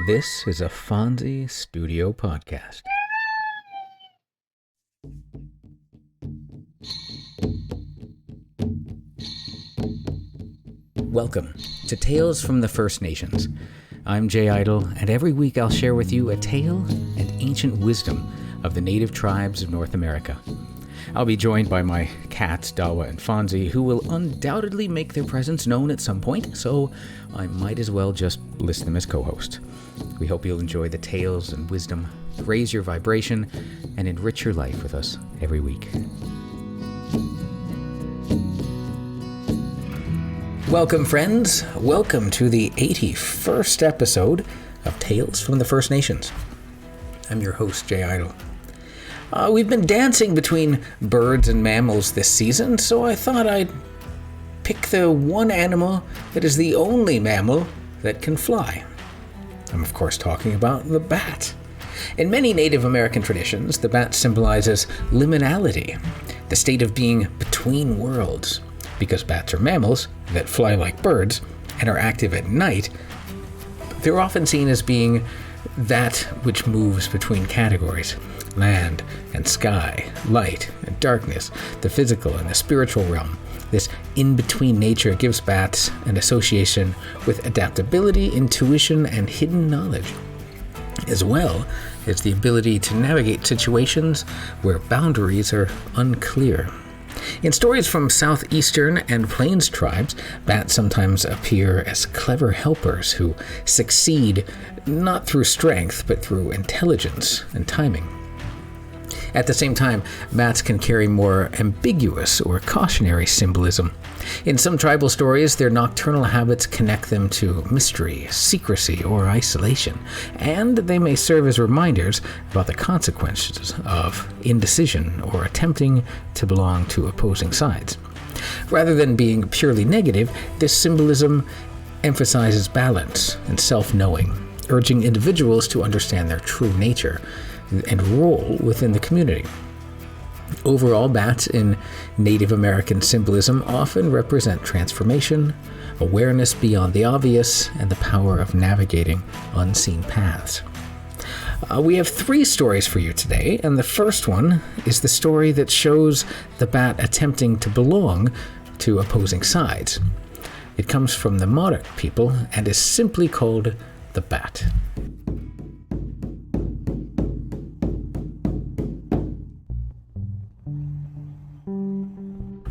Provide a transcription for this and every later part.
This is a Fonzie Studio podcast. Welcome to Tales from the First Nations. I'm Jay Idle, and every week I'll share with you a tale and ancient wisdom of the native tribes of North America. I'll be joined by my cats, Dawa and Fonzie, who will undoubtedly make their presence known at some point, so I might as well just list them as co-host. We hope you'll enjoy the tales and wisdom, raise your vibration, and enrich your life with us every week. Welcome, friends. Welcome to the 81st episode of Tales from the First Nations. I'm your host, Jay Idle. We've been dancing between birds and mammals this season, so I thought I'd pick the one animal that is the only mammal that can fly. I'm of course talking about the bat. In many Native American traditions, the bat symbolizes liminality, the state of being between worlds. Because bats are mammals that fly like birds and are active at night, they're often seen as being that which moves between categories: land and sky, light and darkness, the physical and the spiritual realm. This in-between nature gives bats an association with adaptability, intuition, and hidden knowledge, as well as the ability to navigate situations where boundaries are unclear. In stories from southeastern and plains tribes, bats sometimes appear as clever helpers who succeed not through strength, but through intelligence and timing. At the same time, bats can carry more ambiguous or cautionary symbolism. In some tribal stories, their nocturnal habits connect them to mystery, secrecy, or isolation, and they may serve as reminders about the consequences of indecision or attempting to belong to opposing sides. Rather than being purely negative, this symbolism emphasizes balance and self-knowing, urging individuals to understand their true nature and role within the community. Overall, bats in Native American symbolism often represent transformation, awareness beyond the obvious, and the power of navigating unseen paths. We have 3 stories for you today, and the first one is the story that shows the bat attempting to belong to opposing sides. It comes from the Modoc people and is simply called the Bat.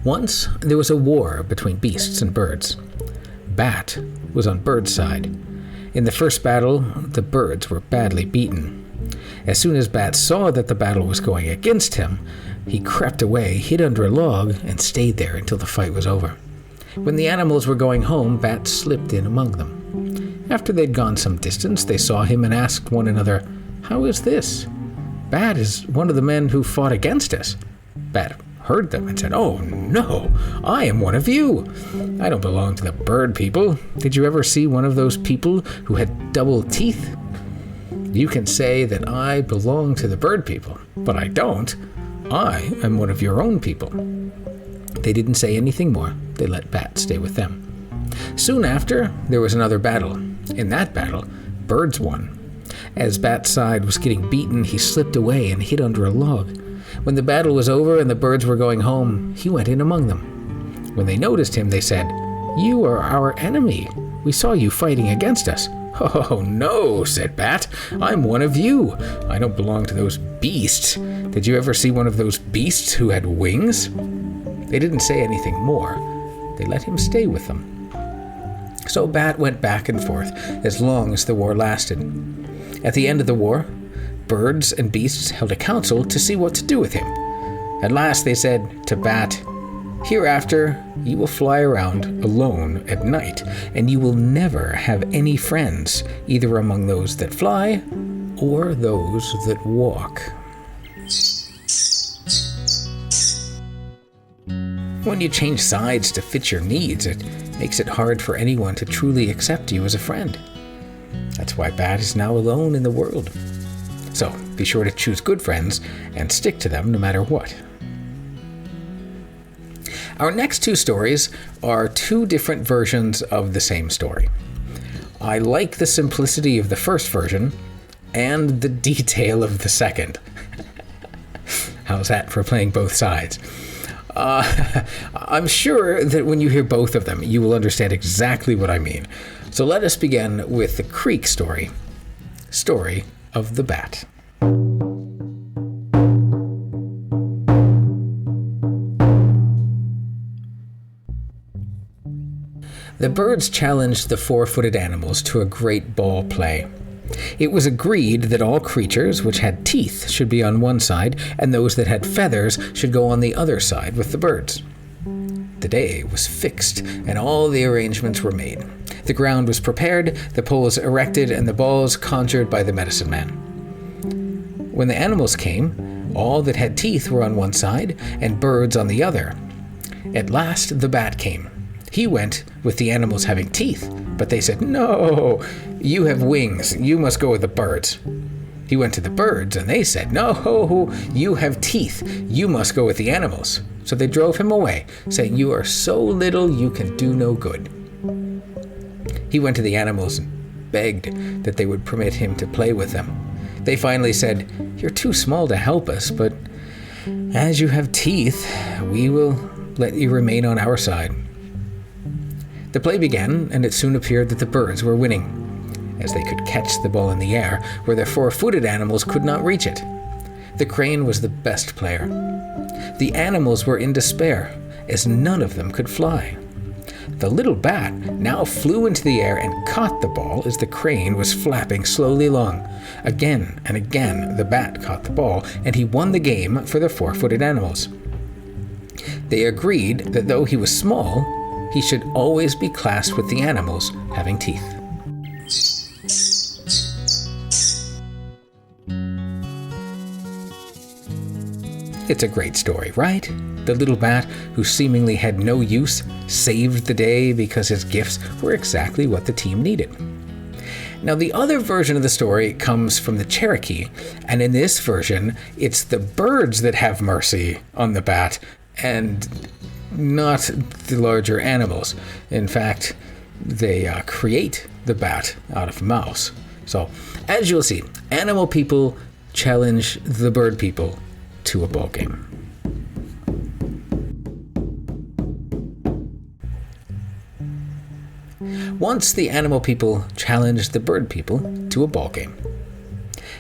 Once, there was a war between beasts and birds. Bat was on Bird's side. In the first battle, the birds were badly beaten. As soon as Bat saw that the battle was going against him, he crept away, hid under a log, and stayed there until the fight was over. When the animals were going home, Bat slipped in among them. After they'd gone some distance, they saw him and asked one another, "How is this? Bat is one of the men who fought against us." Bat heard them and said, "Oh no, I am one of you. I don't belong to the bird people. Did you ever see one of those people who had double teeth? You can say that I belong to the bird people, but I don't. I am one of your own people." They didn't say anything more. They let Bat stay with them. Soon after, there was another battle. In that battle, birds won. As Bat's side was getting beaten, he slipped away and hid under a log. When the battle was over and the birds were going home, he went in among them. When they noticed him, they said, "You are our enemy. We saw you fighting against us." "Oh no," said Bat. "I'm one of you. I don't belong to those beasts. Did you ever see one of those beasts who had wings?" They didn't say anything more. They let him stay with them. So Bat went back and forth as long as the war lasted. At the end of the war, birds and beasts held a council to see what to do with him. At last they said to Bat, "Hereafter you will fly around alone at night, and you will never have any friends, either among those that fly or those that walk." When you change sides to fit your needs, it makes it hard for anyone to truly accept you as a friend. That's why Bat is now alone in the world. So be sure to choose good friends and stick to them no matter what. Our next 2 stories are 2 different versions of the same story. I like the simplicity of the first version and the detail of the second. How's that for playing both sides? I'm sure that when you hear both of them, you will understand exactly what I mean. So let us begin with the Creek story. Story of the Bat. The birds challenged the four-footed animals to a great ball play. It was agreed that all creatures which had teeth should be on one side, and those that had feathers should go on the other side with the birds. The day was fixed, and all the arrangements were made. The ground was prepared, the poles erected, and the balls conjured by the medicine man. When the animals came, all that had teeth were on one side, and birds on the other. At last the bat came. He went with the animals having teeth, but they said, "No, you have wings, you must go with the birds." He went to the birds, and they said, "No, you have teeth, you must go with the animals." So they drove him away, saying, "You are so little, you can do no good." He went to the animals and begged that they would permit him to play with them. They finally said, "You're too small to help us, but as you have teeth, we will let you remain on our side." The play began, and it soon appeared that the birds were winning, as they could catch the ball in the air, where the four-footed animals could not reach it. The crane was the best player. The animals were in despair, as none of them could fly. The little bat now flew into the air and caught the ball as the crane was flapping slowly along. Again and again the bat caught the ball, and he won the game for the four-footed animals. They agreed that though he was small, he should always be classed with the animals having teeth. It's a great story, right? The little bat, who seemingly had no use, saved the day because his gifts were exactly what the team needed. Now, the other version of the story comes from the Cherokee, and in this version, it's the birds that have mercy on the bat, and not the larger animals. In fact, they create the bat out of a mouse. So, as you'll see, animal people challenge the bird people to a ball game. Once the animal people challenged the bird people to a ball game.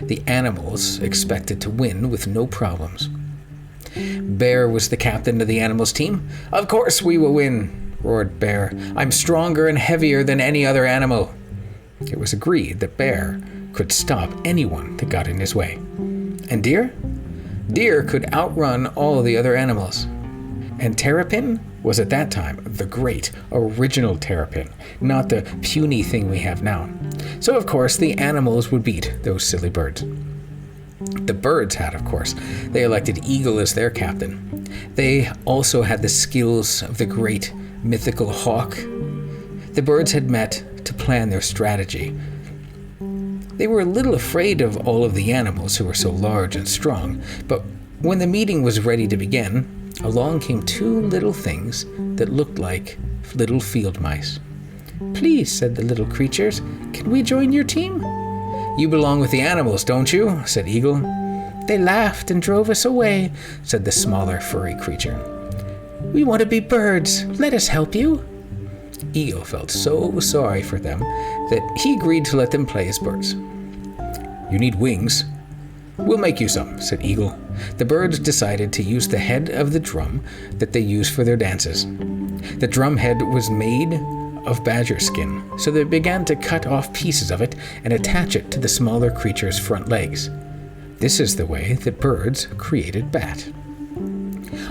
The animals expected to win with no problems. Bear was the captain of the animals team. "Of course we will win," roared Bear. "I'm stronger and heavier than any other animal." It was agreed that Bear could stop anyone that got in his way. And Deer? Deer could outrun all the other animals. And Terrapin was at that time the great original Terrapin, not the puny thing we have now. So of course the animals would beat those silly birds. The birds had, of course. They elected Eagle as their captain. They also had the skills of the great mythical hawk. The birds had met to plan their strategy. They were a little afraid of all of the animals who were so large and strong, but when the meeting was ready to begin, along came two little things that looked like little field mice. "Please," said the little creatures, "can we join your team?" "You belong with the animals, don't you?" said Eagle. "They laughed and drove us away," said the smaller furry creature. "We want to be birds. Let us help you." Eagle felt so sorry for them that he agreed to let them play as birds. "You need wings." "We'll make you some," said Eagle. The birds decided to use the head of the drum that they use for their dances. The drum head was made of badger skin, so they began to cut off pieces of it and attach it to the smaller creature's front legs. This is the way that birds created bat.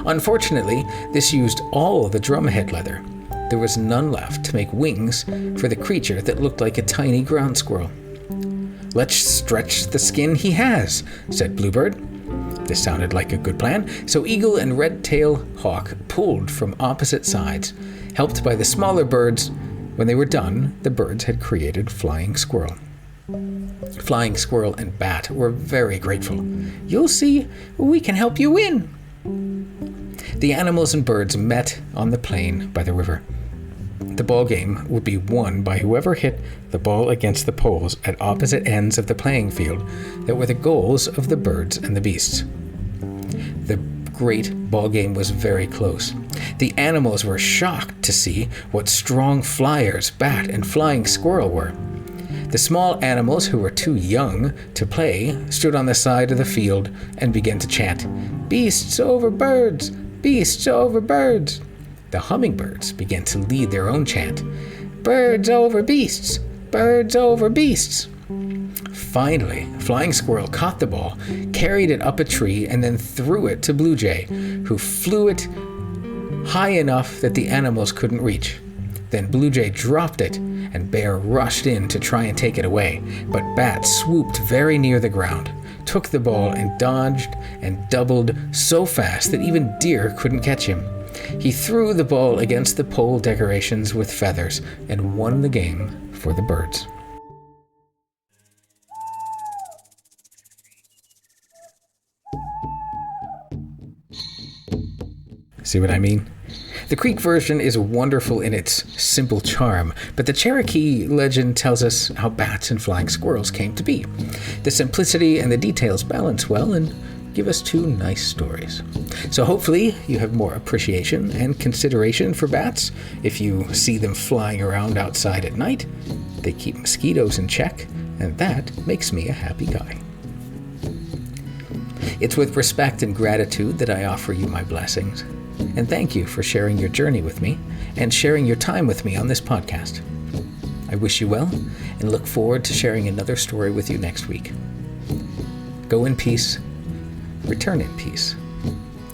Unfortunately, this used all the drumhead leather. There was none left to make wings for the creature that looked like a tiny ground squirrel. "Let's stretch the skin he has," said Bluebird. This sounded like a good plan, so Eagle and Red-tailed Hawk pulled from opposite sides. Helped by the smaller birds, when they were done, the birds had created Flying Squirrel. Flying Squirrel and Bat were very grateful. "You'll see, we can help you win." The animals and birds met on the plain by the river. the ball game would be won by whoever hit the ball against the poles at opposite ends of the playing field that were the goals of the birds and the beasts. The great ball game was very close. The animals were shocked to see what strong flyers Bat and Flying Squirrel were. The small animals who were too young to play stood on the side of the field and began to chant, "Beasts over birds! Beasts over birds!" The hummingbirds began to lead their own chant, "Birds over beasts! Birds over beasts!" Finally, Flying Squirrel caught the ball, carried it up a tree, and then threw it to Blue Jay, who flew it high enough that the animals couldn't reach. Then Blue Jay dropped it, and Bear rushed in to try and take it away, but Bat swooped very near the ground, took the ball, and dodged and doubled so fast that even deer couldn't catch him. He threw the ball against the pole decorations with feathers and won the game for the birds. See what I mean? The Creek version is wonderful in its simple charm, but the Cherokee legend tells us how bats and flying squirrels came to be. The simplicity and the details balance well and give us two nice stories. So hopefully you have more appreciation and consideration for bats if you see them flying around outside at night. They keep mosquitoes in check, and that makes me a happy guy. It's with respect and gratitude that I offer you my blessings. And thank you for sharing your journey with me and sharing your time with me on this podcast. I wish you well and look forward to sharing another story with you next week. Go in peace, return in peace,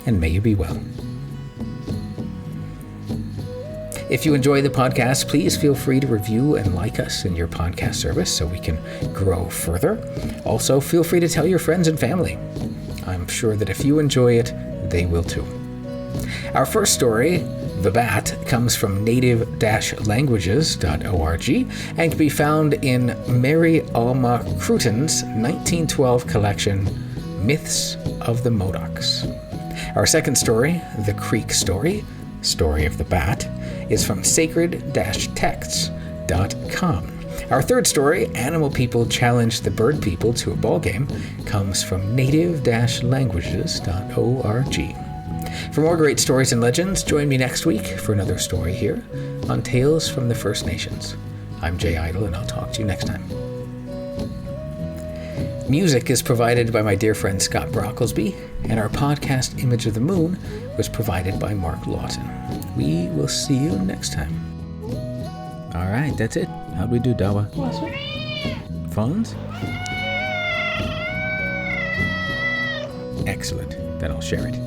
and may you be well. If you enjoy the podcast, please feel free to review and like us in your podcast service so we can grow further. Also, feel free to tell your friends and family. I'm sure that if you enjoy it, they will too. Our first story, The Bat, comes from native-languages.org and can be found in Mary Alma Cruton's 1912 collection, Myths of the Modocs. Our second story, The Creek Story, Story of the Bat, is from sacred-texts.com. Our third story, Animal People Challenge the Bird People to a Ball Game, comes from native-languages.org. For more great stories and legends, join me next week for another story here on Tales from the First Nations. I'm Jay Idle, and I'll talk to you next time. Music is provided by my dear friend Scott Brocklesby, and our podcast Image of the Moon was provided by Mark Lawton. We will see you next time. All right, that's it. How'd we do, Dawa? Phones? Excellent. Then I'll share it.